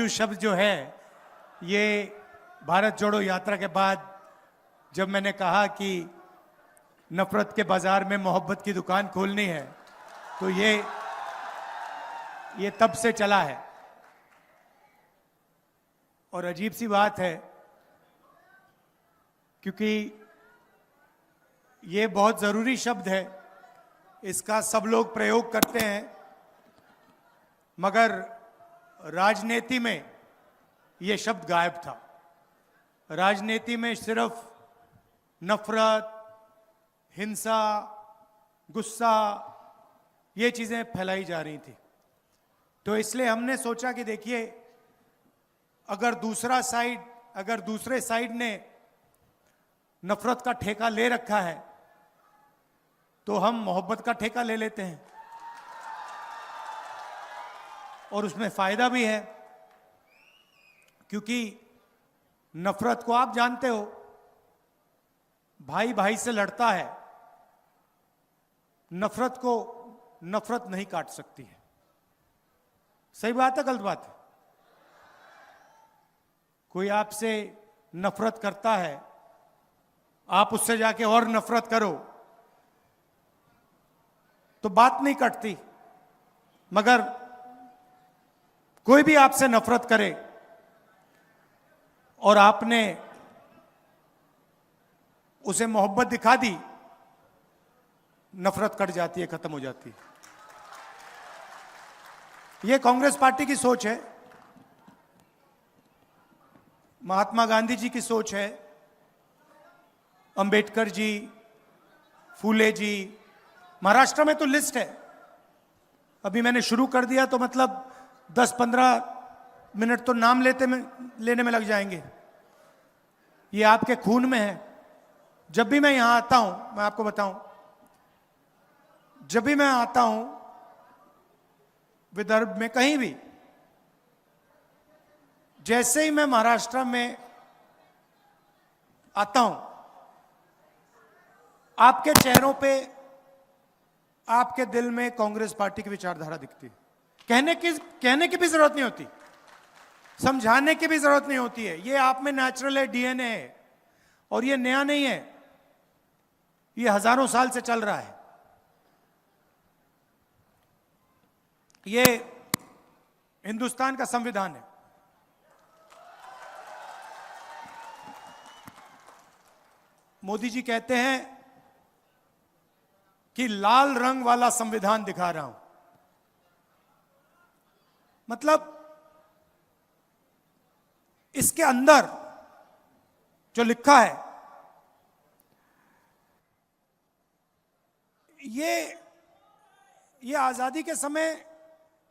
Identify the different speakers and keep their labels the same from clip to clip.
Speaker 1: You शब्द जो है, ये भारत जोड़ो यात्रा के बाद जब मैंने कहा कि नफरत के बाजार में मोहब्बत की दुकान खोलनी है, तो ये तब से चला है। और अजीब सी बात है, क्योंकि ये बहुत जरूरी शब्द है, इसका सब लोग प्रयोग करते हैं, मगर राजनीति में ये शब्द गायब था। राजनीति में सिर्फ नफरत, हिंसा, गुस्सा, ये चीजें फैलाई जा रही थी। तो इसलिए हमने सोचा कि देखिए, अगर दूसरे साइड ने नफरत का ठेका ले रखा है, तो हम मोहब्बत का ठेका ले लेते हैं, और उसमें फायदा भी है। क्योंकि नफरत को आप जानते हो, भाई भाई से लड़ता है, नफरत को नफरत नहीं काट सकती है। सही बात है, गलत बात है? कोई आपसे नफरत करता है, आप उससे जाके और नफरत करो तो बात नहीं कटती, मगर कोई भी आपसे नफरत करे और आपने उसे मोहब्बत दिखा दी, नफरत कट जाती है, खत्म हो जाती है। यह कांग्रेस पार्टी की सोच है, महात्मा गांधी जी की सोच है, अंबेडकर जी, फूले जी। महाराष्ट्र में तो लिस्ट है, अभी मैंने शुरू कर दिया तो मतलब 10-15 मिनट तो नाम लेने में लग जाएंगे। ये आपके खून में है। जब भी मैं यहां आता हूं, मैं आपको बताऊं, जब भी मैं आता हूं विदर्भ में कहीं भी, जैसे ही मैं महाराष्ट्र में आता हूं, आपके चेहरों पे, आपके दिल में कांग्रेस पार्टी की विचारधारा दिखती है। कहने की भी जरूरत नहीं होती, समझाने की भी जरूरत नहीं होती है। ये आप में नेचुरल है, डीएनए है, और ये नया नहीं है, ये हजारों साल से चल रहा है। ये हिंदुस्तान का संविधान है। मोदी जी कहते हैं कि लाल रंग वाला संविधान दिखा रहा हूं। मतलब इसके अंदर जो लिखा है, ये आजादी के समय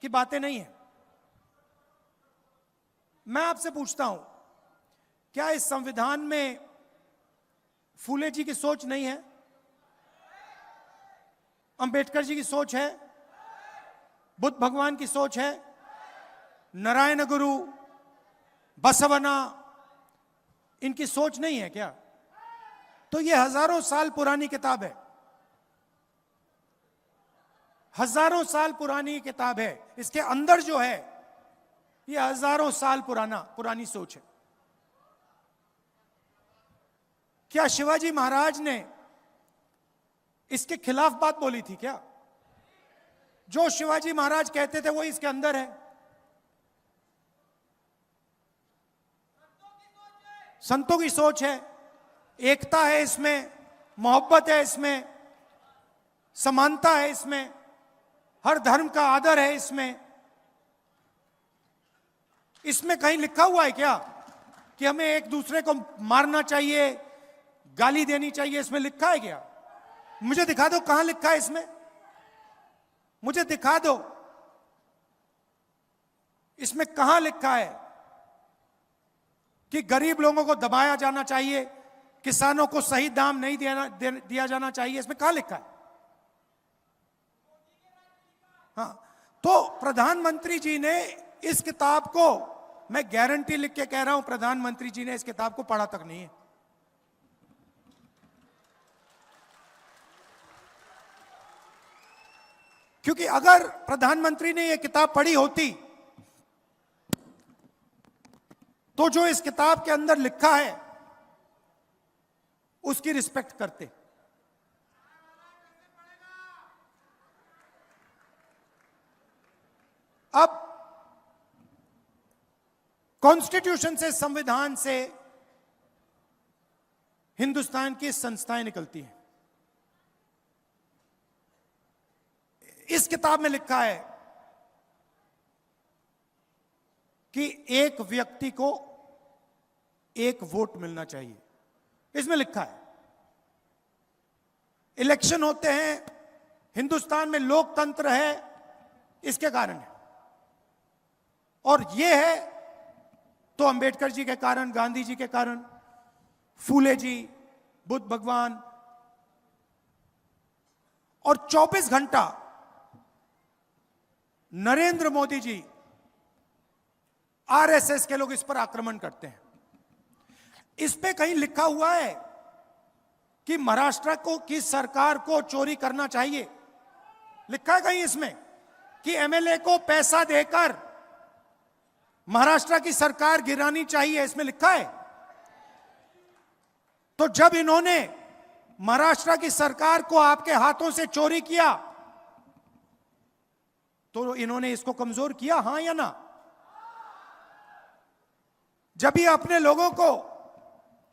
Speaker 1: की बातें नहीं है। मैं आपसे पूछता हूं, क्या इस संविधान में फूले जी की सोच नहीं है? अंबेडकर जी की सोच है? बुद्ध भगवान की सोच है? नारायण गुरु, बसवना, इनकी सोच नहीं है क्या? तो ये हजारों साल पुरानी किताब है, हजारों साल पुरानी किताब है। इसके अंदर जो है, ये हजारों साल पुरानी सोच है। क्या शिवाजी महाराज ने इसके खिलाफ बात बोली थी क्या? जो शिवाजी महाराज कहते थे वो इसके अंदर है। संतों की सोच है, एकता है इसमें, मोहब्बत है इसमें, समानता है इसमें, हर धर्म का आदर है इसमें। इसमें कहीं लिखा हुआ है क्या कि हमें एक दूसरे को मारना चाहिए, गाली देनी चाहिए? इसमें लिखा है क्या? मुझे दिखा दो कहां लिखा है इसमें, मुझे दिखा दो इसमें कहां लिखा है कि गरीब लोगों को दबाया जाना चाहिए, किसानों को सही दाम नहीं दिया जाना चाहिए? इसमें कहां लिखा है? हाँ, तो प्रधानमंत्री जी ने इस किताब को, मैं गारंटी लिख के कह रहा हूं, प्रधानमंत्री जी ने इस किताब को पढ़ा तक नहीं है। क्योंकि अगर प्रधानमंत्री ने यह किताब पढ़ी होती तो जो इस किताब के अंदर लिखा है उसकी रिस्पेक्ट करते। अब कॉन्स्टिट्यूशन से, संविधान से हिंदुस्तान की संस्थाएं निकलती हैं। इस किताब में लिखा है कि एक व्यक्ति को एक वोट मिलना चाहिए। इसमें लिखा है इलेक्शन होते हैं, हिंदुस्तान में लोकतंत्र है, इसके कारण है। और यह है तो अंबेडकर जी के कारण, गांधी जी के कारण, फूले जी, बुद्ध भगवान। और 24 घंटा नरेंद्र मोदी जी, आरएसएस के लोग इस पर आक्रमण करते हैं। इस पे कहीं लिखा हुआ है कि महाराष्ट्र को की सरकार को चोरी करना चाहिए? लिखा है कहीं इसमें कि एमएलए को पैसा देकर महाराष्ट्र की सरकार गिरानी चाहिए? इसमें लिखा है? तो जब इन्होंने महाराष्ट्र की सरकार को आपके हाथों से चोरी किया तो इन्होंने इसको कमजोर किया, हां या ना? जब ये अपने लोगों को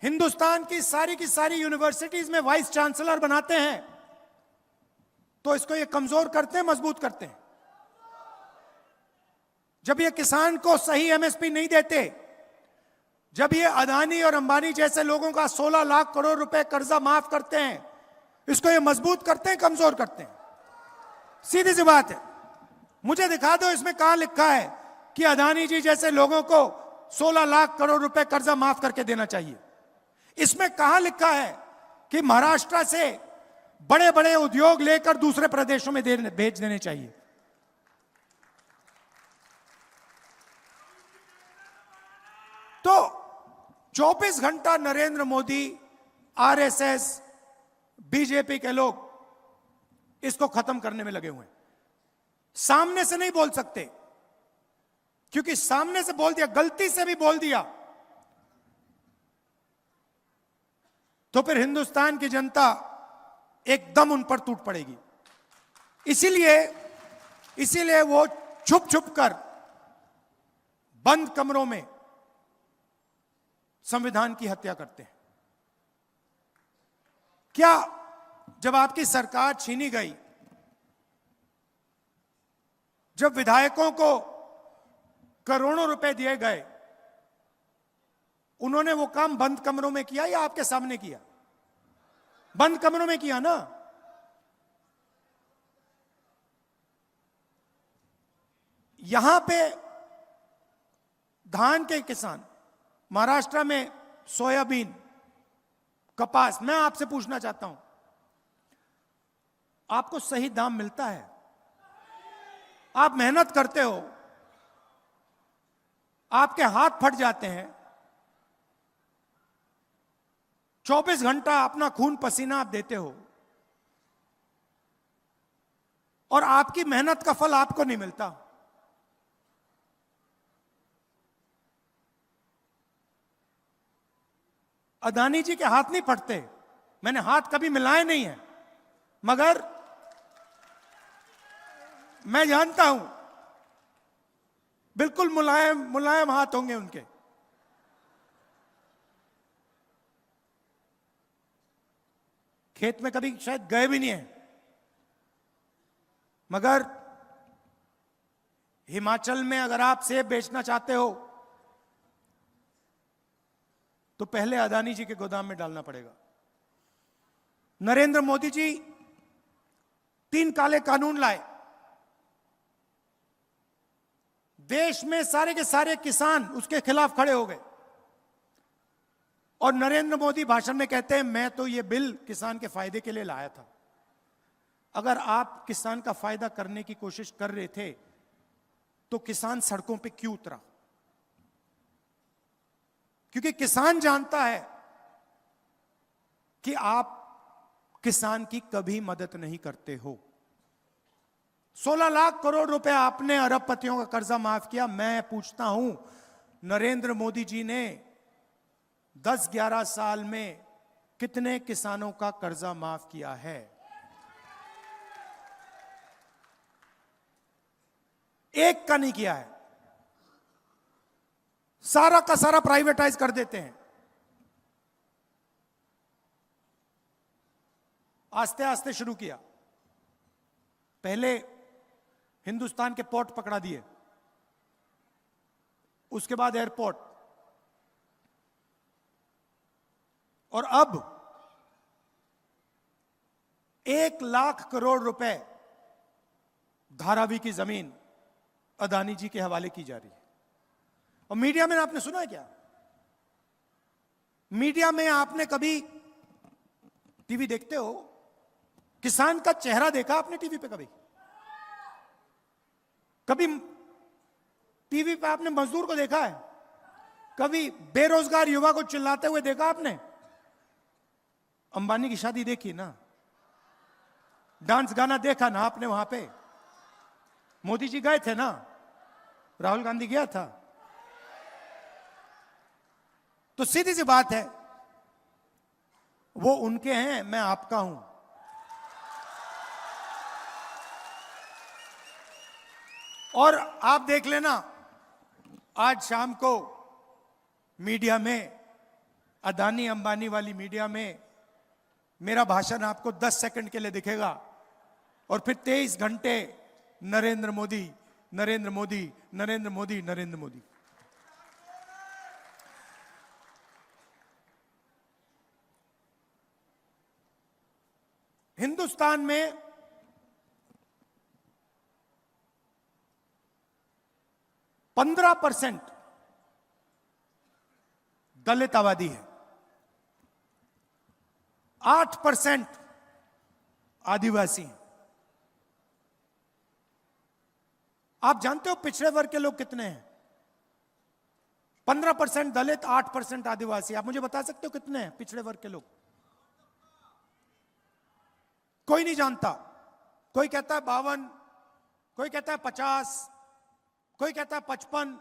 Speaker 1: हिंदुस्तान की सारी यूनिवर्सिटीज में वाइस चांसलर बनाते हैं तो इसको ये कमजोर करते हैं, मजबूत करते हैं। जब ये किसान को सही एमएसपी नहीं देते, जब ये अदानी और अंबानी जैसे लोगों का 16 लाख करोड़ रुपए कर्जा माफ करते हैं, इसको ये मजबूत करते हैं, कमजोर करते हैं? सीधी सी बात है। मुझे दिखा दो इसमें कहां लिखा है कि अदानी जी जैसे लोगों को 16 लाख करोड़ रुपए कर्जा माफ करके देना चाहिए? इसमें कहां लिखा है कि महाराष्ट्र से बड़े बड़े उद्योग लेकर दूसरे प्रदेशों में भेज देने चाहिए? तो 24 घंटा नरेंद्र मोदी, आरएसएस, बीजेपी के लोग इसको खत्म करने में लगे हुए हैं। सामने से नहीं बोल सकते, क्योंकि सामने से बोल दिया, गलती से भी बोल दिया तो फिर हिंदुस्तान की जनता एकदम उन पर टूट पड़ेगी। इसीलिए वो छुप छुप कर बंद कमरों में संविधान की हत्या करते हैं। क्या जब आपकी सरकार छीनी गई, जब विधायकों को करोड़ों रुपए दिए गए, उन्होंने वो काम बंद कमरों में किया या आपके सामने किया? बंद कमरों में किया ना। यहां पे धान के किसान, महाराष्ट्र में सोयाबीन, कपास, मैं आपसे पूछना चाहता हूं, आपको सही दाम मिलता है? आप मेहनत करते हो, आपके हाथ फट जाते हैं, 24 घंटा अपना खून पसीना आप देते हो और आपकी मेहनत का फल आपको नहीं मिलता। अदानी जी के हाथ नहीं फटते, मैंने हाथ कभी मिलाए नहीं है, मगर मैं जानता हूं बिल्कुल मुलायम मुलायम हाथ होंगे उनके। खेत में कभी शायद गए भी नहीं है, मगर हिमाचल में अगर आप सेब बेचना चाहते हो तो पहले अदानी जी के गोदाम में डालना पड़ेगा। नरेंद्र मोदी जी 3 काले कानून लाए, देश में सारे के सारे किसान उसके खिलाफ खड़े हो गए और नरेंद्र मोदी भाषण में कहते हैं मैं तो ये बिल किसान के फायदे के लिए लाया था। अगर आप किसान का फायदा करने की कोशिश कर रहे थे तो किसान सड़कों पे क्यों उतरा? क्योंकि किसान जानता है कि आप किसान की कभी मदद नहीं करते हो। 16 लाख करोड़ रुपए आपने अरबपतियों का कर्जा माफ किया। मैं पूछता हूं नरेंद्र मोदी जी ने 10-11 साल में कितने किसानों का कर्जा माफ किया है? एक का नहीं किया है। सारा का सारा प्राइवेटाइज कर देते हैं। आस्ते आस्ते शुरू किया। पहले हिंदुस्तान के पोर्ट पकड़ा दिए, उसके बाद एयरपोर्ट, और अब 1 लाख करोड़ रुपए धारावी की जमीन अदानी जी के हवाले की जा रही है। और मीडिया में आपने सुना है क्या? मीडिया में आपने कभी, टीवी देखते हो, किसान का चेहरा देखा आपने टीवी पे? कभी टीवी पे आपने मजदूर को देखा है? कभी बेरोजगार युवा को चिल्लाते हुए देखा आपने? अंबानी की शादी देखी ना, डांस गाना देखा ना आपने वहां पे? मोदी जी गए थे ना, राहुल गांधी गया था। तो सीधी सी बात है, वो उनके हैं, मैं आपका हूं। और आप देख लेना, आज शाम को मीडिया में, अदानी अंबानी वाली मीडिया में, मेरा भाषण आपको 10 सेकंड के लिए दिखेगा, और फिर 23 घंटे नरेंद्र मोदी, नरेंद्र मोदी, नरेंद्र मोदी, नरेंद्र मोदी। हिंदुस्तान में 15% दलित आबादी है, 8% आदिवासी हैं। आप जानते हो पिछड़े वर्ग के लोग कितने हैं? 15% दलित, 8% आदिवासी। आप मुझे बता सकते हो कितने हैं पिछड़े वर्ग के लोग? कोई नहीं जानता। कोई कहता है 52, कोई कहता है 50, कोई कहता है 55।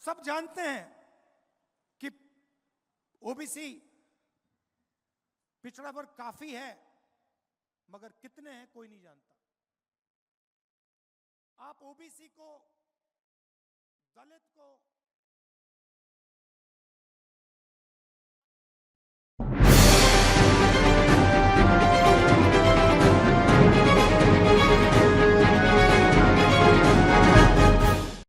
Speaker 1: सब जानते हैं कि ओबीसी पिछड़ा वर्ग काफी है, मगर कितने हैं कोई नहीं जानता। आप ओबीसी को, दलित को